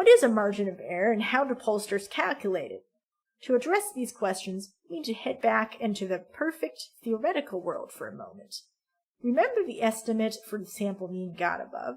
What is a margin of error and how do pollsters calculate it? To address these questions, we need to head back into the perfect theoretical world for a moment. Remember the estimate for the sample mean got above?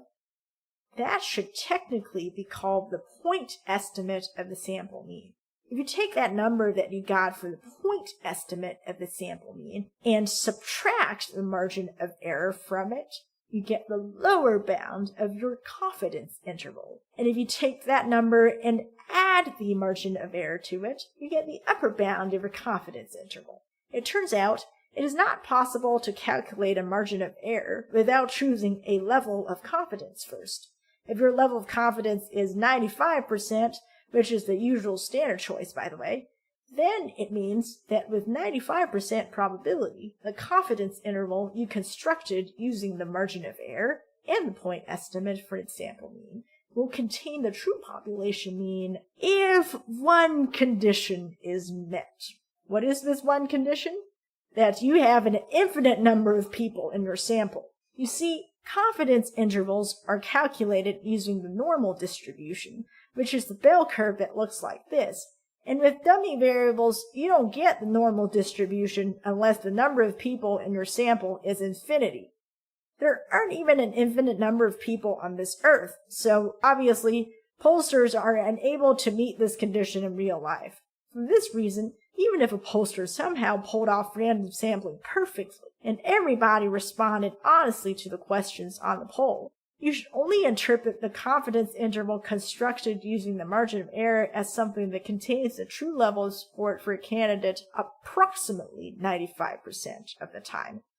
That should technically be called the point estimate of the sample mean. If you take that number that you got for the point estimate of the sample mean and subtract the margin of error from it, you get the lower bound of your confidence interval. And if you take that number and add the margin of error to it, you get the upper bound of your confidence interval. It turns out it is not possible to calculate a margin of error without choosing a level of confidence first. If your level of confidence is 95%, which is the usual standard choice, by the way, then it means that with 95% probability, the confidence interval you constructed using the margin of error and the point estimate for its sample mean will contain the true population mean if one condition is met. What is this one condition? That you have an infinite number of people in your sample. You see, confidence intervals are calculated using the normal distribution, which is the bell curve that looks like this. And with dummy variables, you don't get the normal distribution unless the number of people in your sample is infinity. There aren't even an infinite number of people on this earth, so obviously, pollsters are unable to meet this condition in real life. For this reason, even if a pollster somehow pulled off random sampling perfectly, and everybody responded honestly to the questions on the poll, you should only interpret the confidence interval constructed using the margin of error as something that contains the true level of support for a candidate approximately 95% of the time.